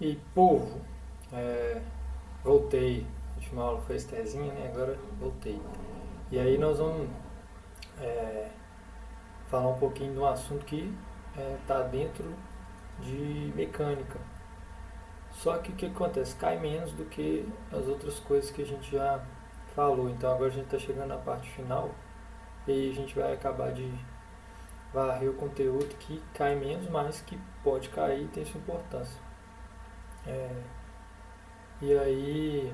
E povo, é, voltei. A última aula foi Estezinha, né? Agora voltei. E aí nós vamos é, falar um pouquinho de um assunto que está dentro de mecânica. Só que o que acontece? Cai menos do que as outras coisas que a gente já falou. Então agora a gente está chegando na parte final e aí a gente vai acabar de varrer o conteúdo que cai menos, mas que pode cair e tem sua importância. É, e aí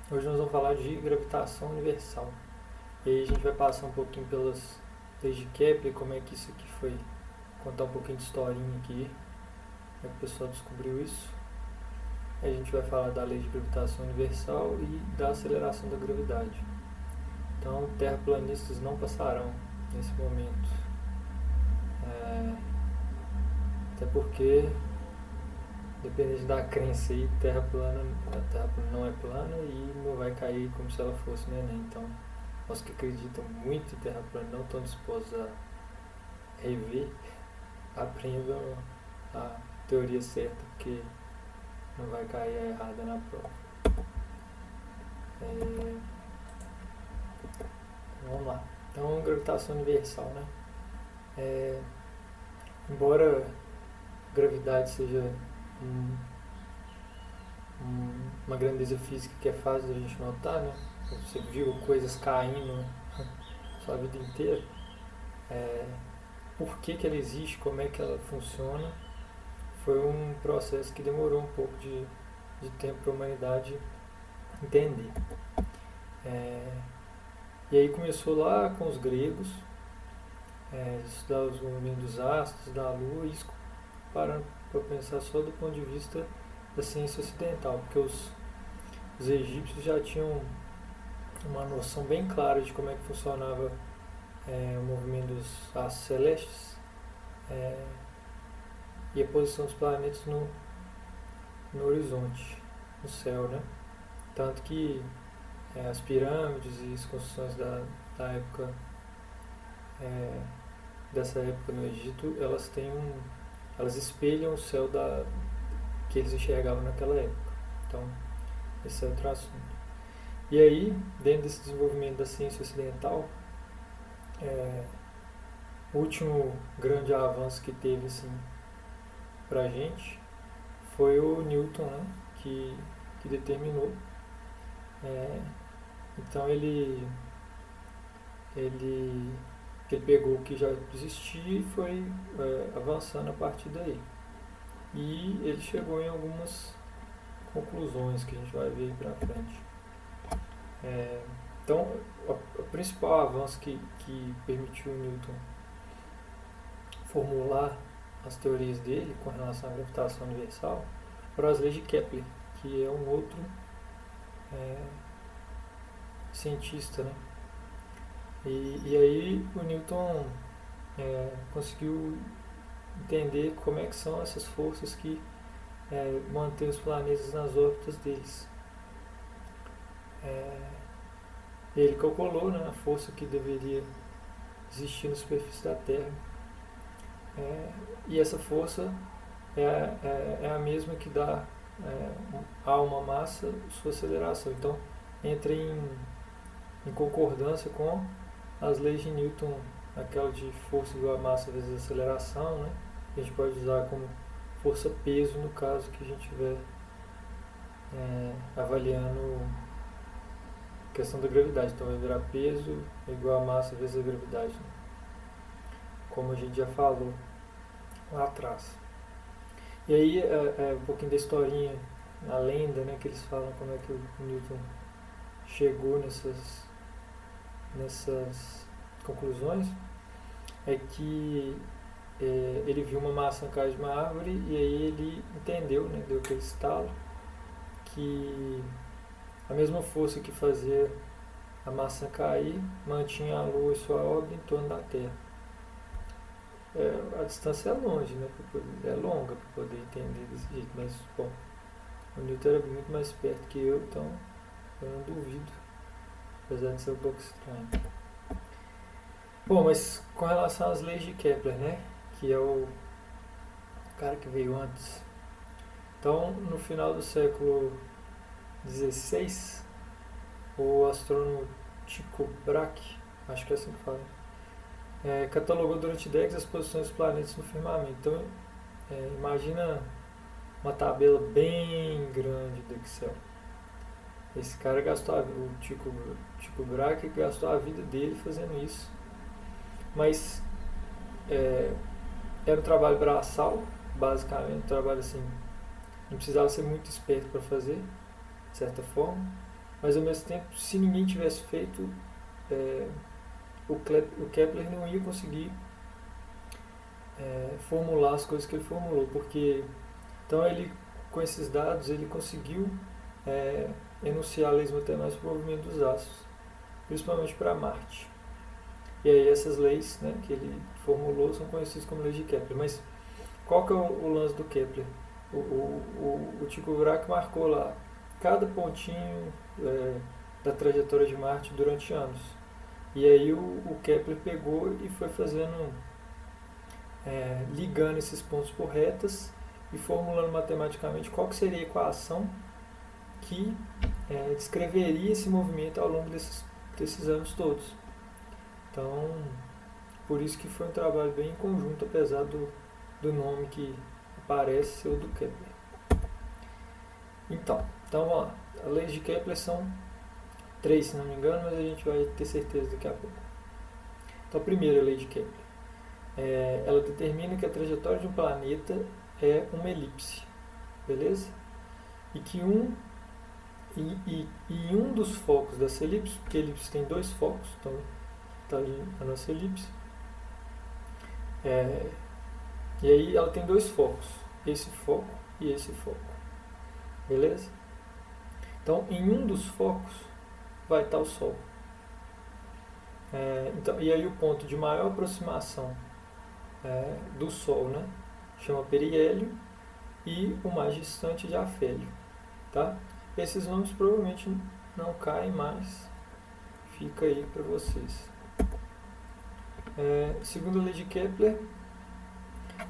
hoje nós vamos falar de gravitação universal. E aí a gente vai passar um pouquinho pelas leis de Kepler, como é que isso aqui foi, contar um pouquinho de historinha aqui, como é que o pessoal descobriu isso. Aí a gente vai falar da lei de gravitação universal e da aceleração da gravidade. Então, terraplanistas não passarão nesse momento. Até porque, dependendo da crença aí, a terra plana não é plana e não vai cair como se ela fosse no Enem. Então, os que acreditam muito em terra plana não estão dispostos a rever, aprendam a teoria certa, porque não vai cair a errada na prova. É, vamos lá. Então, gravitação universal, né? É, embora gravidade seja um, uma grandeza física que é fácil da gente notar, né? Você viu coisas caindo sua vida inteira. É, por que ela existe, como é que ela funciona, foi um processo que demorou um pouco de tempo para a humanidade entender. É, e aí começou lá com os gregos, estudar os movimentos dos astros, da lua, e isso parando para pensar só do ponto de vista da ciência ocidental, porque os egípcios já tinham uma noção bem clara de como é que funcionava o movimento dos astros celestes e a posição dos planetas no horizonte, no céu, né? Tanto que as pirâmides e as construções da época, é, dessa época no Egito, elas espelham o céu que eles enxergavam naquela época. Então, esse é outro assunto. E aí, dentro desse desenvolvimento da ciência ocidental, o último grande avanço que teve assim, pra gente foi o Newton, né, que determinou. É, então ele, ele pegou o que já existia e foi avançando a partir daí. E ele chegou em algumas conclusões que a gente vai ver aí pra frente. É, então, o principal avanço que permitiu o Newton formular as teorias dele com relação à gravitação universal foram as leis de Kepler, que é um outro é, cientista, né? E aí o Newton conseguiu entender como é que são essas forças que mantêm os planetas nas órbitas deles. É, ele calculou, né, a força que deveria existir na superfície da Terra. E essa força é a mesma que dá a uma massa sua aceleração. Então, entra em concordância com as leis de Newton, aquela de força igual a massa vezes aceleração, né? A gente pode usar como força-peso no caso que a gente estiver avaliando a questão da gravidade. Então vai virar peso igual a massa vezes a gravidade, né? Como a gente já falou lá atrás. E aí um pouquinho da historinha, a lenda, né, que eles falam como é que o Newton chegou nessas conclusões, é que ele viu uma maçã cair de uma árvore e aí ele entendeu, né, deu aquele estalo, que a mesma força que fazia a maçã cair mantinha a Lua e sua órbita em torno da Terra. A distância é longe, né, é longa para poder entender desse jeito, mas bom, o Newton era muito mais perto que eu, então eu não duvido, apesar de ser um pouco estranho. Bom, mas com relação às leis de Kepler, né, que é o cara que veio antes, Então, no final do século XVI, o astrônomo Tycho Brahe, acho que é assim que fala, catalogou durante décadas as posições dos planetas no firmamento. Então, imagina uma tabela bem grande do Excel. Esse cara gastou, o Tycho Brahe gastou a vida dele fazendo isso. Mas era um trabalho braçal, basicamente, um trabalho assim, não precisava ser muito esperto para fazer, de certa forma, mas ao mesmo tempo, se ninguém tivesse feito, o Kepler não ia conseguir formular as coisas que ele formulou, porque então ele, com esses dados, ele conseguiu enunciar leis matemáticas para o movimento dos astros, principalmente para Marte. E aí essas leis, né, que ele formulou são conhecidas como leis de Kepler. Mas qual que é o lance do Kepler? O Tycho Brahe marcou lá cada pontinho da trajetória de Marte durante anos. E aí o Kepler pegou e foi fazendo, ligando esses pontos por retas e formulando matematicamente qual que seria a equação que descreveria esse movimento ao longo desses anos todos. Então, por isso que foi um trabalho bem em conjunto, apesar do nome que aparece ser o do Kepler. Então vamos lá. As leis de Kepler são 3, se não me engano, mas a gente vai ter certeza daqui a pouco. Então, a primeira lei de Kepler, ela determina que a trajetória de um planeta é uma elipse, beleza? E que em um dos focos dessa elipse, porque a elipse tem 2 focos, então está ali a nossa elipse, e aí ela tem 2 focos, esse foco e esse foco, beleza? Então, em um dos focos vai estar o Sol. Então, e aí o ponto de maior aproximação do Sol, né, chama periélio, e o mais distante de afélio, tá? Esses nomes provavelmente não caem, mas fica aí para vocês. Segundo a lei de Kepler,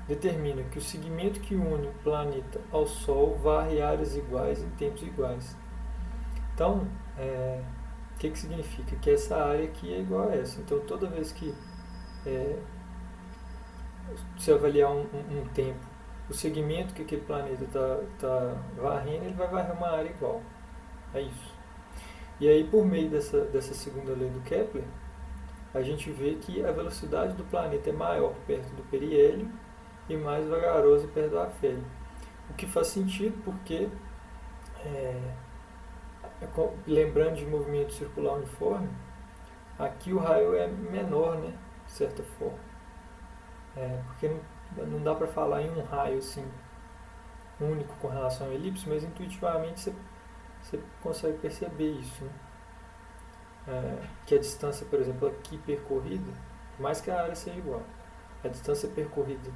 determina que o segmento que une o planeta ao Sol varre áreas iguais em tempos iguais. Então, o que significa? Que essa área aqui é igual a essa. Então, toda vez que se avaliar um tempo, o segmento que aquele planeta está varrendo, ele vai varrer uma área igual. É isso. E aí, por meio dessa segunda lei do Kepler, a gente vê que a velocidade do planeta é maior perto do periélio e mais vagarosa perto do afélio. O que faz sentido porque, lembrando de movimento circular uniforme, aqui o raio é menor, né, de certa forma. Porque não dá para falar em um raio assim, único com relação à elipse, mas intuitivamente você consegue perceber isso, né? Que a distância, por exemplo, aqui percorrida, por mais que a área seja igual, a distância percorrida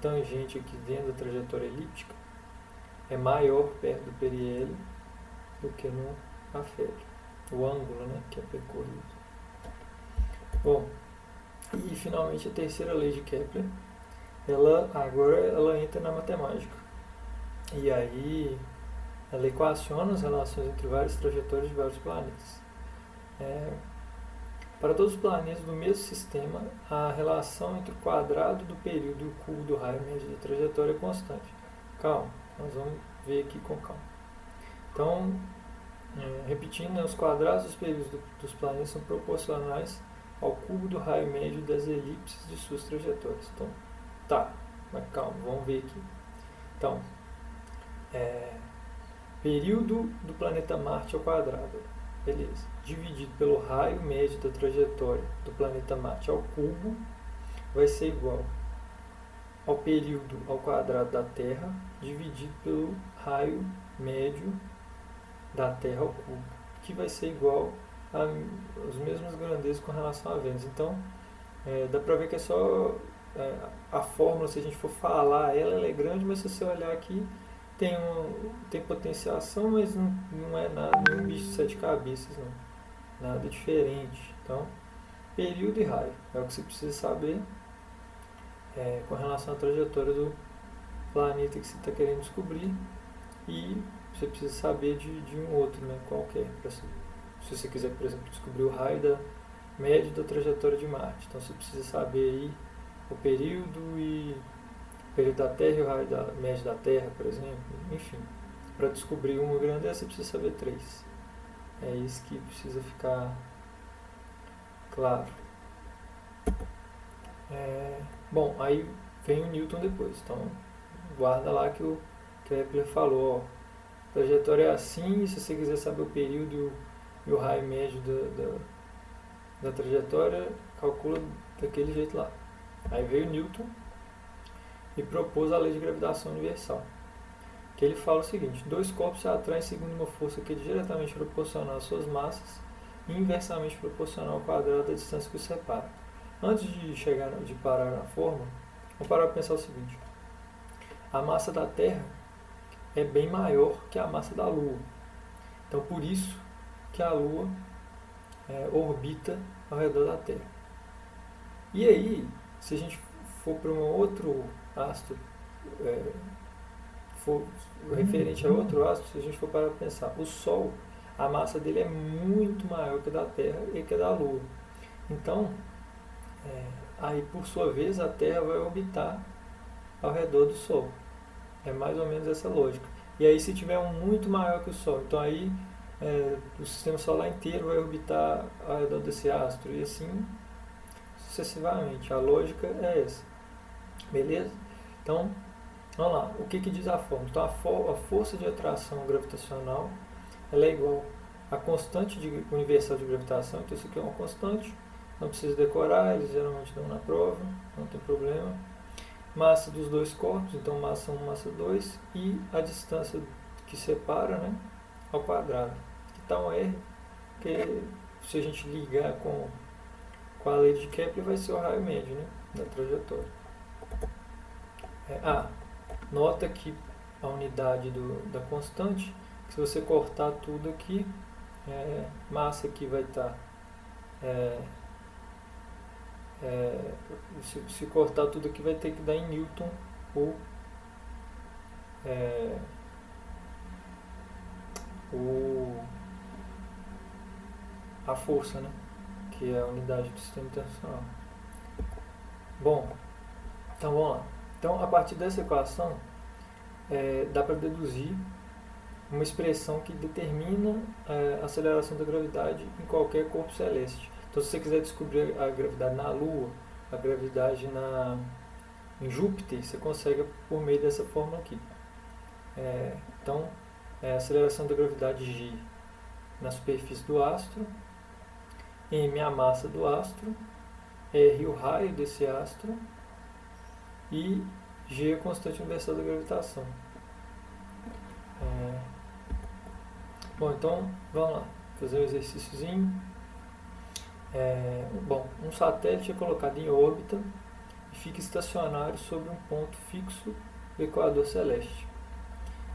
tangente aqui dentro da trajetória elíptica é maior perto do periélio do que no afélio, o ângulo, né, que é percorrido. Bom, e finalmente a terceira lei de Kepler, agora ela entra na matemática. E aí ela equaciona as relações entre várias trajetórias de vários planetas. Para todos os planetas do mesmo sistema, a relação entre o quadrado do período e o cubo do raio médio da trajetória é constante. Calma, nós vamos ver aqui com calma. Então, repetindo, né, os quadrados dos períodos dos planetas são proporcionais ao cubo do raio médio das elipses de suas trajetórias. Então, tá, mas calma, vamos ver aqui. Então, período do planeta Marte ao quadrado, beleza, dividido pelo raio médio da trajetória do planeta Marte ao cubo, vai ser igual ao período ao quadrado da Terra, dividido pelo raio médio da Terra ao cubo, que vai ser igual às mesmas grandezas com relação a Vênus. Então, dá para ver que é só a fórmula, se a gente for falar ela é grande, mas se você olhar aqui, tem potenciação, mas não é nada, nenhum bicho de 7 cabeças, não. Nada diferente. Então, período e raio é o que você precisa saber com relação à trajetória planeta que você está querendo descobrir e você precisa saber de um outro, né, qualquer. Se você quiser, por exemplo, descobrir o raio médio da trajetória de Marte. Então você precisa saber aí o período da Terra e o raio médio da Terra, por exemplo. Enfim, para descobrir uma grandeza você precisa saber três. É isso que precisa ficar claro. Bom, aí vem o Newton depois. Então guarda lá que o Kepler falou, ó, a trajetória é assim, e se você quiser saber o período e o raio médio da trajetória, calcula daquele jeito lá. Aí veio Newton e propôs a lei de gravitação universal, que ele fala o seguinte: dois corpos se atraem segundo uma força que é diretamente proporcional às suas massas e inversamente proporcional ao quadrado da distância que os separa. Antes de parar na fórmula, vamos parar para pensar o seguinte: a massa da Terra é bem maior que a massa da Lua. Então, por isso que a Lua orbita ao redor da Terra. E aí, se a gente for para um outro astro, for referente a outro astro, se a gente for parar para pensar, o Sol, a massa dele é muito maior que a da Terra e que a da Lua. Então, aí por sua vez a Terra vai orbitar ao redor do Sol. É mais ou menos essa lógica. E aí se tiver um muito maior que o Sol, então aí o sistema solar inteiro vai orbitar ao redor desse astro e assim sucessivamente. A lógica é essa. Beleza? Então, vamos lá. O que diz a fórmula? Então a força de atração gravitacional ela é igual à constante universal de gravitação. Então isso aqui é uma constante. Não precisa decorar, eles geralmente dão na prova, não tem problema. Massa dos dois corpos, então massa 1, massa 2, e a distância que separa, né, ao quadrado. Aqui está um R, que se a gente ligar com a lei de Kepler vai ser o raio médio, né, da trajetória. Nota que a unidade da constante, que se você cortar tudo aqui, massa aqui vai estar... se cortar tudo aqui vai ter que dar em Newton a força, né? Que é a unidade do sistema internacional. Bom, então vamos lá. Então, a partir dessa equação, dá para deduzir uma expressão que determina a aceleração da gravidade em qualquer corpo celeste. Então, se você quiser descobrir a gravidade na Lua, a gravidade em Júpiter, você consegue por meio dessa fórmula aqui. Então, a aceleração da gravidade G na superfície do astro, M a massa do astro, R o raio desse astro e G a constante universal da gravitação. Bom, então vamos lá, fazer um exercíciozinho. Um satélite é colocado em órbita e fica estacionário sobre um ponto fixo do equador celeste.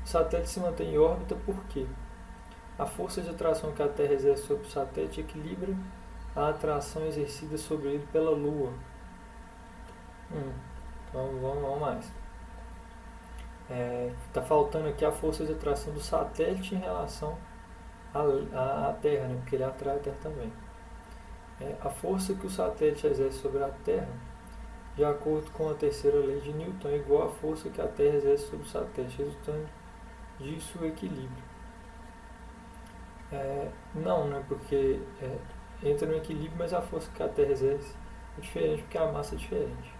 O satélite se mantém em órbita porque a força de atração que a Terra exerce sobre o satélite equilibra a atração exercida sobre ele pela Lua. Então vamos mais. Está faltando aqui a força de atração do satélite em relação à Terra, né? Porque ele atrai a Terra também. A força que o satélite exerce sobre a Terra, de acordo com a terceira lei de Newton, é igual à força que a Terra exerce sobre o satélite, resultando disso o equilíbrio. Não, né? Porque entra no equilíbrio, mas a força que a Terra exerce é diferente, porque a massa é diferente.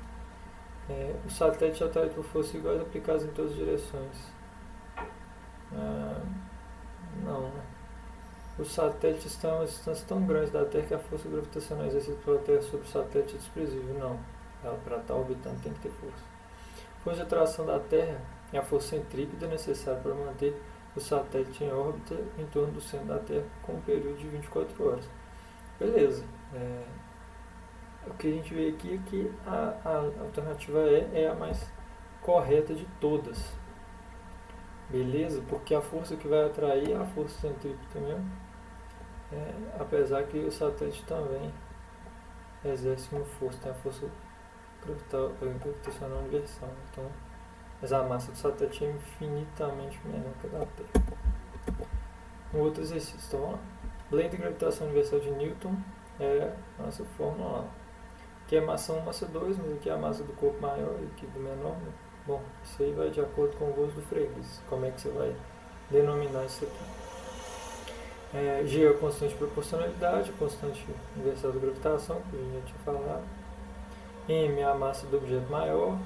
O satélite atrai por forças iguais aplicadas em todas as direções. Não, né? Os satélites estão a uma distância tão grande da Terra que a força gravitacional exercida pela Terra sobre o satélite é desprezível. Não. Ela, para estar orbitando, tem que ter força. A força de atração da Terra é a força centrípeta necessária para manter o satélite em órbita em torno do centro da Terra com um período de 24 horas. Beleza. O que a gente vê aqui é que a alternativa é a mais correta de todas. Beleza? Porque a força que vai atrair é a força centrípeta mesmo. Apesar que o satélite também exerce uma força, tem a força gravitacional universal. Então mas a massa do satélite é infinitamente menor que a da Terra. Um outro exercício, então vamos lá. Lei de gravitação universal de Newton é a nossa fórmula lá. Aqui é massa 1, massa 2, mas aqui é a massa do corpo maior e aqui do menor. Né? Bom, isso aí vai de acordo com o gosto do freguês. Como é que você vai denominar isso aqui? G é a constante de proporcionalidade, a constante universal da gravitação, que a gente já tinha falado. M é a massa do objeto maior,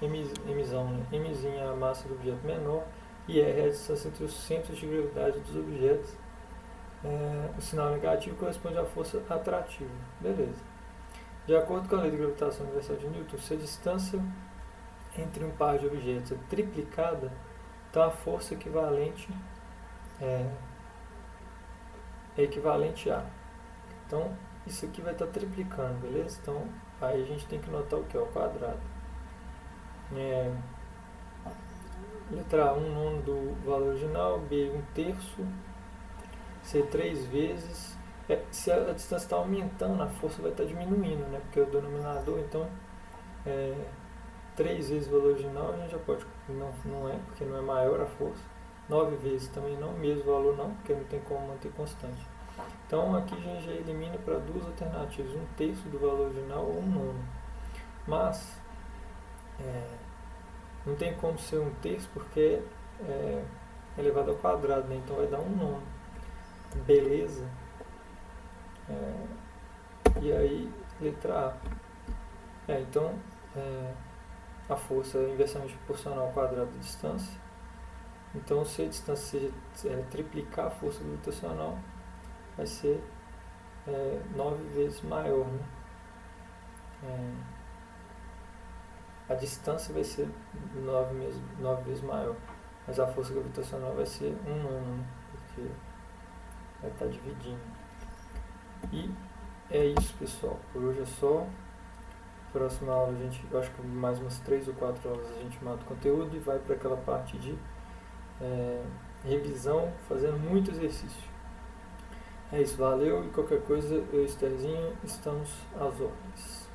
Mzinho é a massa do objeto menor, e R é a distância entre os centros de gravidade dos objetos. O sinal negativo corresponde à força atrativa. Beleza. De acordo com a lei de gravitação universal de Newton, se a distância entre um par de objetos é triplicada, então a força equivalente é equivalente a. Então, isso aqui vai estar triplicando, beleza? Então, aí a gente tem que notar o que? Ao quadrado. Letra A, 1/9 do valor original, B, 1/3, C, 3 vezes. Se a distância está aumentando, a força vai estar diminuindo, né? Porque é o denominador, então, 3 vezes o valor original a gente já pode, não é, porque não é maior a força. 9 vezes também não, mesmo valor não, porque não tem como manter constante. Então aqui a gente já elimina para duas alternativas, 1/3 do valor original ou 1/9. Mas não tem como ser 1/3 porque é elevado ao quadrado, né? Então vai dar 1/9. Beleza? E aí, letra A. Então, a força é inversamente proporcional ao quadrado da distância. Então, se a distância triplicar a força gravitacional, vai ser 9 vezes maior. Né? A distância vai ser 9 vezes maior, mas a força gravitacional vai ser 1/9, né? Porque vai estar dividindo. E é isso, pessoal. Por hoje é só. Próxima aula, eu acho que mais umas 3 ou 4 aulas a gente mata o conteúdo e vai para aquela parte de revisão, fazendo muito exercício. É isso, valeu, e qualquer coisa, eu e o Estherzinho estamos às ordens.